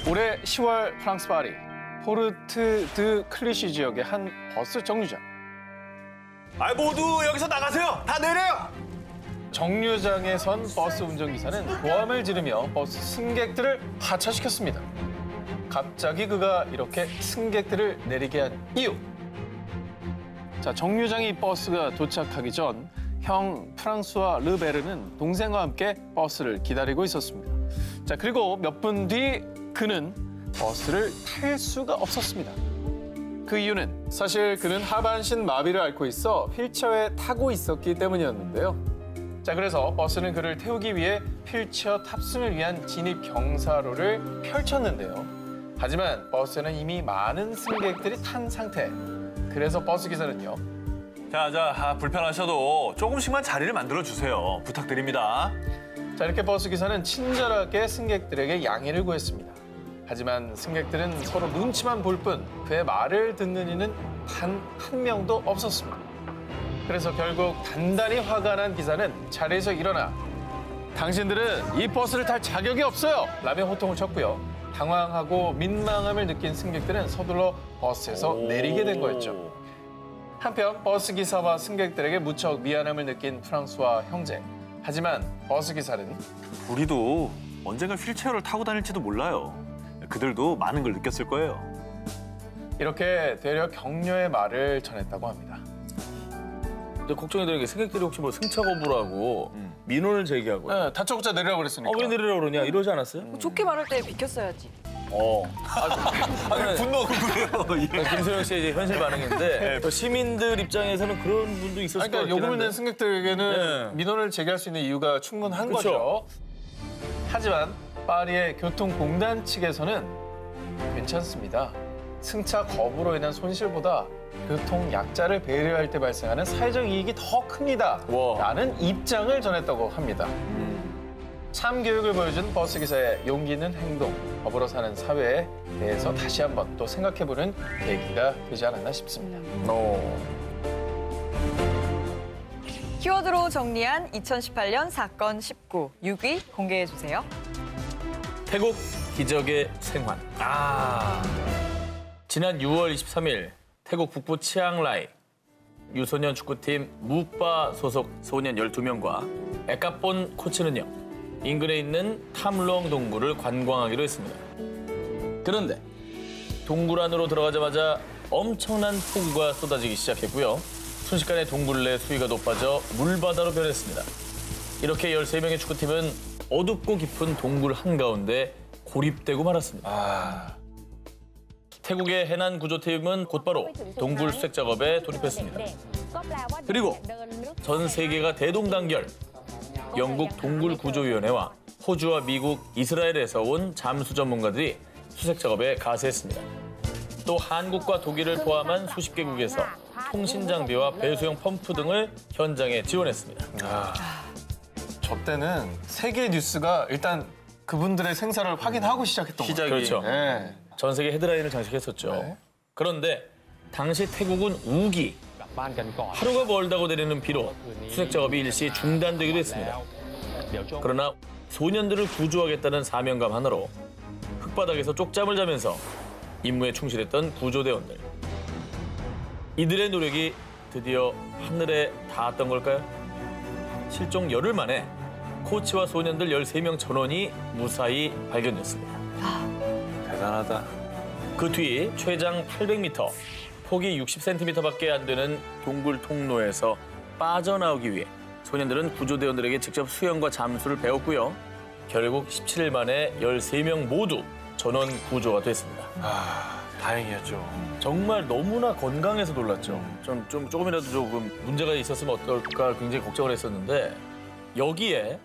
올해 10월 프랑스 파리 포르트 드 클리시 지역의 한 버스 정류장. 아, 모두 여기서 나가세요. 다 내려요. 정류장에 선 버스 운전기사는 고함을 지르며 버스 승객들을 하차시켰습니다. 갑자기 그가 이렇게 승객들을 내리게 한 이유. 자, 정류장에 버스가 도착하기 전 형 프랑스와 르베르는 동생과 함께 버스를 기다리고 있었습니다. 자, 그리고 몇 분 뒤 그는 버스를 탈 수가 없었습니다. 그 이유는 사실 그는 하반신 마비를 앓고 있어 휠체어에 타고 있었기 때문이었는데요. 자, 그래서 버스는 그를 태우기 위해 휠체어 탑승을 위한 진입 경사로를 펼쳤는데요. 하지만 버스에는 이미 많은 승객들이 탄 상태. 그래서 버스 기사는요. 자, 불편하셔도 조금씩만 자리를 만들어주세요. 부탁드립니다. 자, 이렇게 버스 기사는 친절하게 승객들에게 양해를 구했습니다. 하지만 승객들은 서로 눈치만 볼 뿐 그의 말을 듣는 이는 단 한 명도 없었습니다. 그래서 결국 단단히 화가 난 기사는 자리에서 일어나 당신들은 이 버스를 탈 자격이 없어요! 라며 호통을 쳤고요. 당황하고 민망함을 느낀 승객들은 서둘러 버스에서 내리게 된 거였죠. 한편 버스 기사와 승객들에게 무척 미안함을 느낀 프랑스와 형제. 하지만 버스 기사는 우리도 언젠가 휠체어를 타고 다닐지도 몰라요. 그들도 많은 걸 느꼈을 거예요. 이렇게 되려 격려의 말을 전했다고 합니다. 근데 걱정이 되는 게 승객들이 혹시 뭐 승차 거부를 하고 민원을 제기하고 네, 다짜고짜 내리라고 그랬으니까. 왜 내리라고 그러냐 이러지 않았어요? 좋게 말할 때 비켰어야지. 분노 그거예요. 김소영 씨의 이제 현실 반응인데 또 시민들 입장에서는 그런 분도 있었을 것 그러니까 같긴 요금을 낸 한데. 승객들에게는 네. 민원을 제기할 수 있는 이유가 충분한 그쵸. 거죠. 하지만 파리의 교통공단 측에서는 괜찮습니다. 승차 거부로 인한 손실보다 교통 약자를 배려할 때 발생하는 사회적 이익이 더 큽니다. 와. 라는 입장을 전했다고 합니다. 참교육을 보여준 버스 기사의 용기 있는 행동, 더불어 사는 사회에 대해서 다시 한번 또 생각해보는 계기가 되지 않았나 싶습니다. 키워드로 정리한 2018년 사건 19, 6위 공개해주세요. 태국 기적의 생還. 지난 6월 23일 태국 북부 치앙라이 유소년 축구팀 무빠 소속 소년 12명과 에카폰 코치는요. 인근에 있는 탐롱 동굴을 관광하기로 했습니다. 그런데 동굴 안으로 들어가자마자 엄청난 폭우가 쏟아지기 시작했고요. 순식간에 동굴 내 수위가 높아져 물바다로 변했습니다. 이렇게 13명의 축구팀은 어둡고 깊은 동굴 한가운데 고립되고 말았습니다. 태국의 해난 구조팀은 곧바로 동굴 수색 작업에 돌입했습니다. 그리고 전 세계가 대동단결, 영국 동굴구조위원회와 호주와 미국, 이스라엘에서 온 잠수 전문가들이 수색 작업에 가세했습니다. 또 한국과 독일을 포함한 수십 개국에서 통신 장비와 배수용 펌프 등을 현장에 지원했습니다. 저 때는 세계 뉴스가 일단 그분들의 생사를 확인하고 시작했던 거죠. 그렇죠. 네. 전 세계 헤드라인을 장식했었죠. 네. 그런데 당시 태국은 우기, 하루가 멀다고 내리는 비로 수색 작업이 일시 중단되기도 했습니다. 그러나 소년들을 구조하겠다는 사명감 하나로 흙바닥에서 쪽잠을 자면서 임무에 충실했던 구조대원들. 이들의 노력이 드디어 하늘에 닿았던 걸까요? 실종 열흘 만에 코치와 소년들 13명 전원이 무사히 발견됐습니다. 대단하다. 그 뒤 최장 800m, 폭이 60cm밖에 안 되는 동굴 통로에서 빠져나오기 위해 소년들은 구조대원들에게 직접 수영과 잠수를 배웠고요. 결국 17일 만에 13명 모두 전원 구조가 됐습니다. 다행이었죠. 정말 너무나 건강해서 놀랐죠. 조금이라도 조금 문제가 있었으면 어떨까 굉장히 걱정을 했었는데 여기에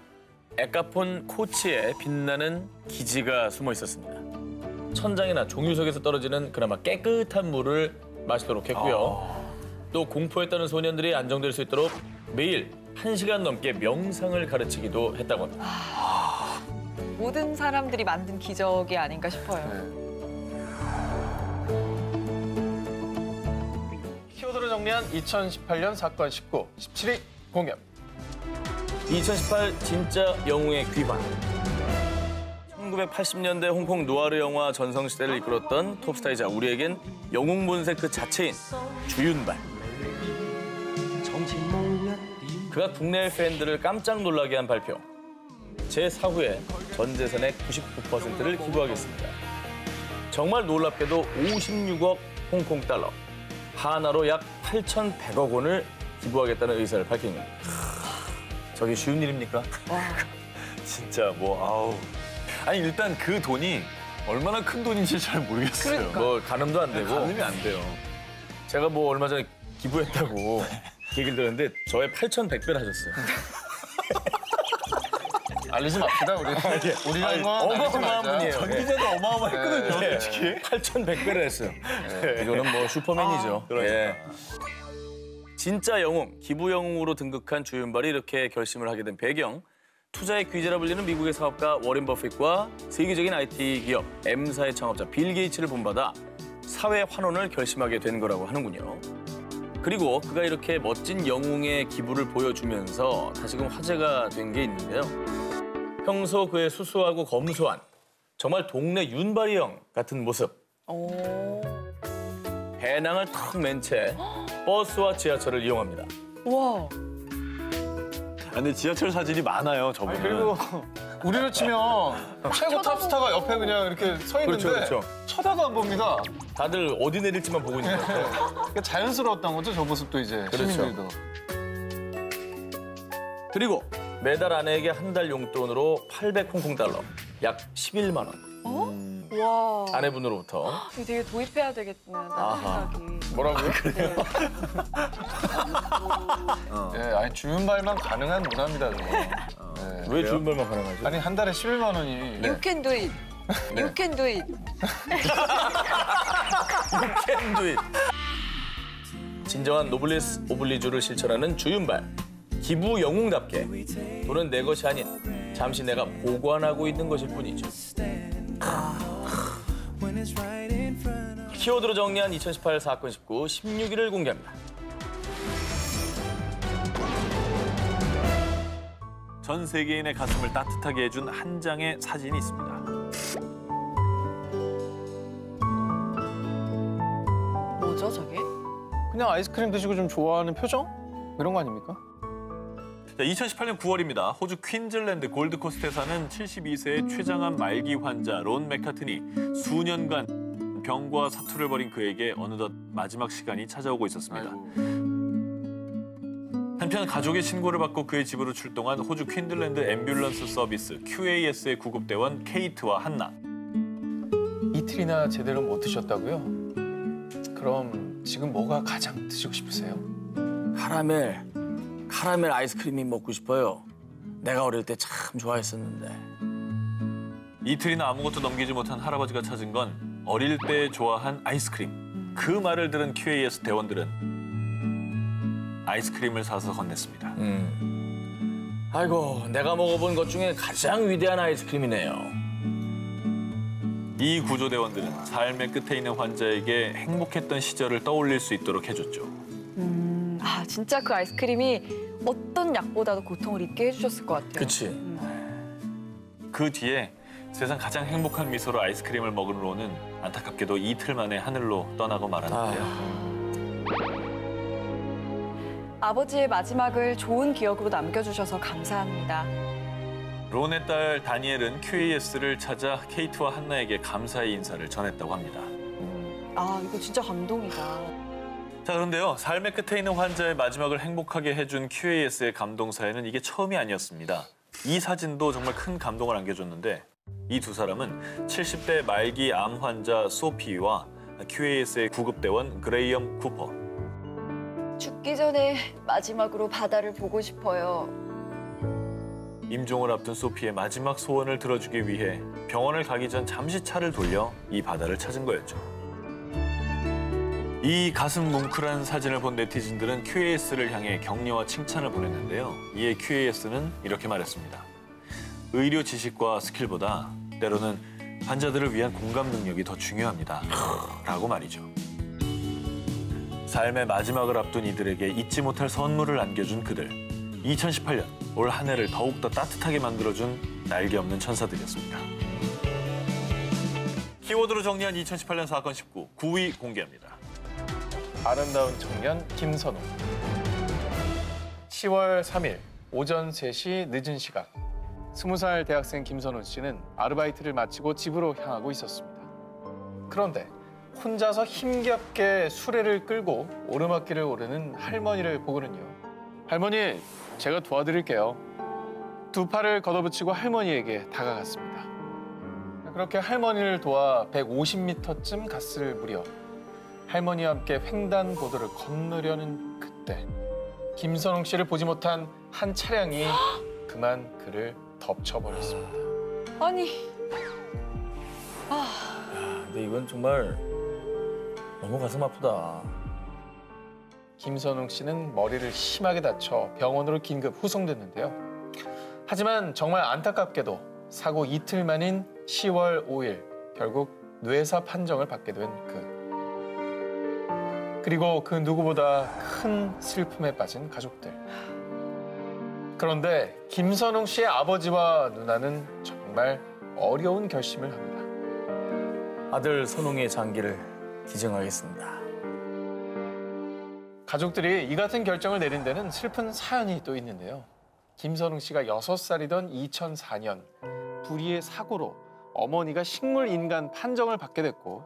에카폰 코치의 빛나는 기지가 숨어 있었습니다. 천장이나 종유석에서 떨어지는 그나마 깨끗한 물을 마시도록 했고요. 또 공포에 떠는 소년들이 안정될 수 있도록 매일 1시간 넘게 명상을 가르치기도 했다고 합니다. 모든 사람들이 만든 기적이 아닌가 싶어요. 키워드로 정리한 2018년 사건 19, 17위 공연. 2018 진짜 영웅의 귀환. 1980년대 홍콩 누아르 영화 전성시대를 이끌었던 톱스타이자 우리에겐 영웅 본색 그 자체인 주윤발. 그가 국내 팬들을 깜짝 놀라게 한 발표. 제 사후에 전 재산의 99%를 기부하겠습니다. 정말 놀랍게도 56억 홍콩 달러, 하나로 약 8,100억 원을 기부하겠다는 의사를 밝힌 겁니다. 저게 쉬운 일입니까? 진짜 뭐 아우. 아니 일단 그 돈이 얼마나 큰 돈인지 잘 모르겠어요. 그러니까. 뭐 가늠도 안 되고. 가늠이 안 돼요. 제가 뭐 얼마 전에 기부했다고 얘기를 들었는데 저의 8,100배를 하셨어요. 알리지 맙시다, 우리. 우리가 이거 어마어마한 분이에요. 전기자도 어마어마했거든요, 네. 솔직히. 8,100배를 했어요. 이거는 뭐 슈퍼맨이죠. 그러니까. 예. 진짜 영웅, 기부 영웅으로 등극한 주윤발이 이렇게 결심을 하게 된 배경. 투자의 귀재라 불리는 미국의 사업가 워렌 버핏과 세계적인 IT 기업 M사의 창업자 빌 게이츠를 본받아 사회 환원을 결심하게 된 거라고 하는군요. 그리고 그가 이렇게 멋진 영웅의 기부를 보여주면서 다시금 화제가 된 게 있는데요. 평소 그의 수수하고 검소한 정말 동네 윤발이 형 같은 모습. 오. 배낭을 턱 맨 채 버스와 지하철을 이용합니다. 우와. 근데 지하철 사진이 많아요, 저분은. 그리고 우리로 치면 최고 탑스타가 옆에 그냥 이렇게 서 있는데 그렇죠. 쳐다도 안 봅니다. 다들 어디 내릴지만 보고 있는 것 같아요. 그러니까 자연스러웠던 거죠, 저 모습도 이제. 그렇죠. 시민들도. 그리고 매달 아내에게 한 달 용돈으로 800 홍콩 달러, 약 11만 원. 와. 아내분으로부터. 이거 되게 도입해야 되겠구나, 아하. 생각이. 뭐라고요? 네. 예, 아니 주윤발만 가능한 문화입니다, 저거. 예. 왜 주윤발만 가능하죠? 아니 한 달에 11만 원이. You can do it. You can do it. can do it. 진정한 노블리스 오블리주를 실천하는 주윤발. 기부 영웅답게 돈은 내 것이 아닌 잠시 내가 보관하고 있는 것일 뿐이죠. 키워드로 정리한 2018 사건 19 16위를 공개합니다. 전 세계인의 가슴을 따뜻하게 해준 한 장의 사진이 있습니다. 뭐죠, 저게? 그냥 아이스크림 드시고 좀 좋아하는 표정? 이런 거 아닙니까? 자, 2018년 9월입니다. 호주 퀸즐랜드 골드코스트에 사는 72세의 췌장암 말기 환자 론 맥카트니. 수년간 병과 사투를 벌인 그에게 어느덧 마지막 시간이 찾아오고 있었습니다. 한편 가족의 신고를 받고 그의 집으로 출동한 호주 퀸즐랜드 앰뷸런스 서비스 QAS의 구급대원 케이트와 한나. 이틀이나 제대로 못 드셨다고요? 그럼 지금 뭐가 가장 드시고 싶으세요? 카라멜 아이스크림이 먹고 싶어요. 내가 어릴 때 참 좋아했었는데. 이틀이나 아무것도 넘기지 못한 할아버지가 찾은 건 어릴 때 좋아한 아이스크림. 그 말을 들은 QAS 대원들은 아이스크림을 사서 건넸습니다. 아이고, 내가 먹어본 것 중에 가장 위대한 아이스크림이네요. 이 구조대원들은 삶의 끝에 있는 환자에게 행복했던 시절을 떠올릴 수 있도록 해줬죠. 아, 진짜 그 아이스크림이 어떤 약보다도 고통을 잊게 해주셨을 것 같아요. 그치? 그 뒤에 세상 가장 행복한 미소로 아이스크림을 먹은 론은 안타깝게도 이틀 만에 하늘로 떠나고 말았는데요. 아버지의 마지막을 좋은 기억으로 남겨주셔서 감사합니다. 론의 딸 다니엘은 QAS를 찾아 케이트와 한나에게 감사의 인사를 전했다고 합니다. 아, 이거 진짜 감동이다. 자, 그런데요. 삶의 끝에 있는 환자의 마지막을 행복하게 해준 QAS의 감동 사연은 이게 처음이 아니었습니다. 이 사진도 정말 큰 감동을 안겨줬는데 이 두 사람은 70대 말기 암 환자 소피와 QAS의 구급대원 그레이엄 쿠퍼. 죽기 전에 마지막으로 바다를 보고 싶어요. 임종을 앞둔 소피의 마지막 소원을 들어주기 위해 병원을 가기 전 잠시 차를 돌려 이 바다를 찾은 거였죠. 이 가슴 뭉클한 사진을 본 네티즌들은 QAS를 향해 격려와 칭찬을 보냈는데요. 이에 QAS는 이렇게 말했습니다. 의료 지식과 스킬보다 때로는 환자들을 위한 공감 능력이 더 중요합니다. 라고 말이죠. 삶의 마지막을 앞둔 이들에게 잊지 못할 선물을 안겨준 그들. 2018년 올 한 해를 더욱더 따뜻하게 만들어준 날개 없는 천사들이었습니다. 키워드로 정리한 2018년 사건 19, 9위 공개합니다. 아름다운 청년 김선웅. 10월 3일 오전 3시 늦은 시각 20살 대학생 김선웅 씨는 아르바이트를 마치고 집으로 향하고 있었습니다. 그런데 혼자서 힘겹게 수레를 끌고 오르막길을 오르는 할머니를 보고는요. 할머니, 제가 도와드릴게요. 두 팔을 걷어붙이고 할머니에게 다가갔습니다. 그렇게 할머니를 도와 150m쯤 갔을 무렵 할머니와 함께 횡단보도를 건너려는 그때 김선웅 씨를 보지 못한 한 차량이 그만 그를 덮쳐버렸습니다. 아니, 근데 이건 정말 너무 가슴 아프다. 김선웅 씨는 머리를 심하게 다쳐 병원으로 긴급 후송됐는데요. 하지만 정말 안타깝게도 사고 이틀 만인 10월 5일 결국 뇌사 판정을 받게 된 그리고 그 누구보다 큰 슬픔에 빠진 가족들. 그런데 김선웅 씨의 아버지와 누나는 정말 어려운 결심을 합니다. 아들 선웅의 장기를 기증하겠습니다. 가족들이 이 같은 결정을 내린 데는 슬픈 사연이 또 있는데요. 김선웅 씨가 6살이던 2004년 불의의 사고로 어머니가 식물인간 판정을 받게 됐고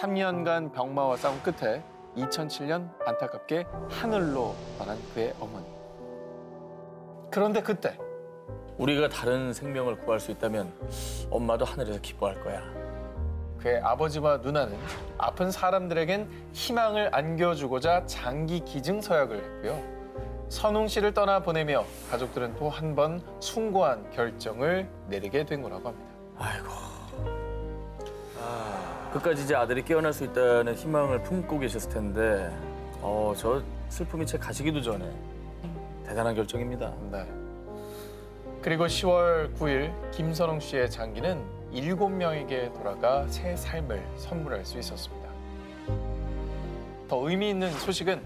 3년간 병마와 싸운 끝에 2007년 안타깝게 하늘로 떠난 그의 어머니. 그런데 그때 우리가 다른 생명을 구할 수 있다면 엄마도 하늘에서 기뻐할 거야. 그의 아버지와 누나는 아픈 사람들에겐 희망을 안겨주고자 장기 기증 서약을 했고요. 선웅 씨를 떠나보내며 가족들은 또 한 번 숭고한 결정을 내리게 된 거라고 합니다. 아이고. 끝까지 이제 아들이 깨어날 수 있다는 희망을 품고 계셨을 텐데 저 슬픔이 채 가시기도 전에 대단한 결정입니다. 네. 그리고 10월 9일 김선웅 씨의 장기는 7명에게 돌아가 새 삶을 선물할 수 있었습니다. 더 의미 있는 소식은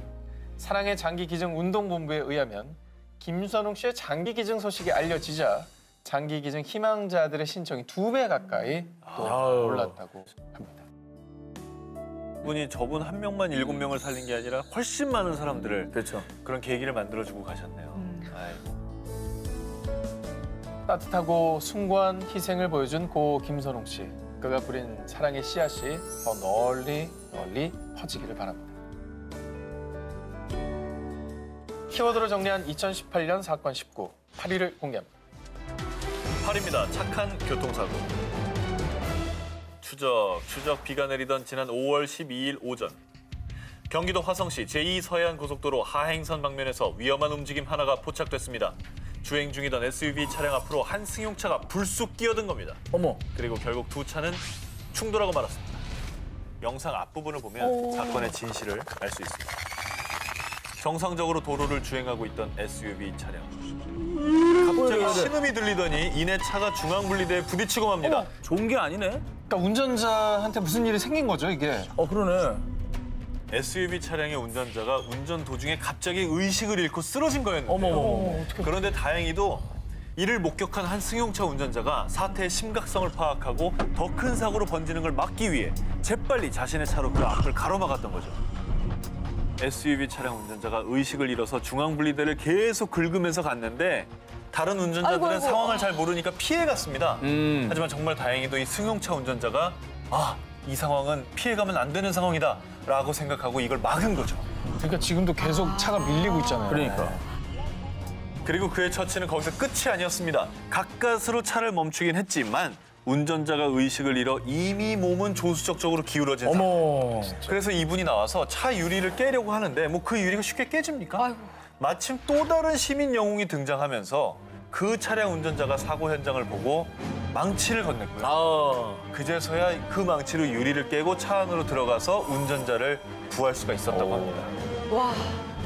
사랑의 장기 기증 운동본부에 의하면 김선웅 씨의 장기 기증 소식이 알려지자 장기 기증 희망자들의 신청이 2배 가까이 또 아유. 올랐다고 합니다. 분이 저분 한 명만 7명을 살린 게 아니라 훨씬 많은 사람들을 그렇죠. 그런 계기를 만들어주고 가셨네요. 아이고. 따뜻하고 숭고한 희생을 보여준 고 김선웅 씨. 그가 부린 사랑의 씨앗이 더 널리 퍼지기를 바랍니다. 키워드로 정리한 2018년 사건 19, 8위를 공개합니다. 8입니다. 착한 교통사고. 추적 비가 내리던 지난 5월 12일 오전. 경기도 화성시 제2서해안고속도로 하행선 방면에서 위험한 움직임 하나가 포착됐습니다. 주행 중이던 SUV 차량 앞으로 한 승용차가 불쑥 끼어든 겁니다. 어머. 그리고 결국 두 차는 충돌하고 말았습니다. 영상 앞부분을 보면 사건의 진실을 알 수 있습니다. 정상적으로 도로를 주행하고 있던 SUV 차량. 갑자기 신음이 들리더니 이내 차가 중앙분리대에 부딪히고 맙니다. 좋은 게 아니네. 그러니까 운전자한테 무슨 일이 생긴 거죠, 이게? 그러네. SUV 차량의 운전자가 운전 도중에 갑자기 의식을 잃고 쓰러진 거였는데요. 어머. 그런데 다행히도 이를 목격한 한 승용차 운전자가 사태의 심각성을 파악하고 더 큰 사고로 번지는 걸 막기 위해 재빨리 자신의 차로 그 앞을 가로막았던 거죠. SUV 차량 운전자가 의식을 잃어서 중앙분리대를 계속 긁으면서 갔는데 다른 운전자들은 아이고. 상황을 잘 모르니까 피해갔습니다. 하지만 정말 다행히도 이 승용차 운전자가 이 상황은 피해가면 안 되는 상황이다 라고 생각하고 이걸 막은 거죠. 그러니까 지금도 계속 차가 밀리고 있잖아요. 그러니까. 그리고 그의 처치는 거기서 끝이 아니었습니다. 가까스로 차를 멈추긴 했지만 운전자가 의식을 잃어 이미 몸은 조수적 쪽으로 기울어진 상태. 어머. 그래서 이분이 나와서 차 유리를 깨려고 하는데 뭐 그 유리가 쉽게 깨집니까? 아이고. 마침 또 다른 시민 영웅이 등장하면서 그 차량 운전자가 사고 현장을 보고 망치를 건넸고요. 그제서야 그 망치로 유리를 깨고 차 안으로 들어가서 운전자를 구할 수가 있었다고 합니다. 와,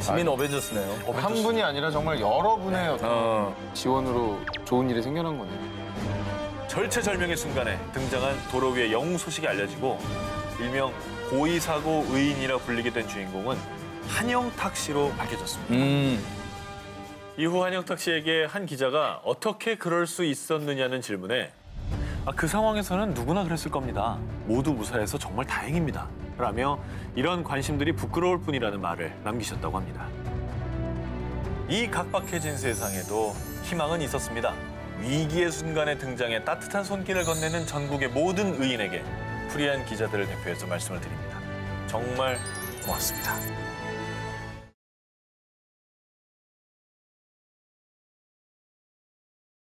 시민 어벤져스네요. 한 분이 아니라 정말 여러분의 어떤 지원으로 좋은 일이 생겨난 거네요. 절체절명의 순간에 등장한 도로 위의 영웅 소식이 알려지고 일명 고의사고 의인이라 불리게 된 주인공은 한영탁 씨로 밝혀졌습니다. 이후 한영탁 씨에게 한 기자가 어떻게 그럴 수 있었느냐는 질문에 그 상황에서는 누구나 그랬을 겁니다. 모두 무사해서 정말 다행입니다. 라며 이런 관심들이 부끄러울 뿐이라는 말을 남기셨다고 합니다. 이 각박해진 세상에도 희망은 있었습니다. 위기의 순간에 등장해 따뜻한 손길을 건네는 전국의 모든 의인에게 프리한 기자들을 대표해서 말씀을 드립니다. 정말 고맙습니다.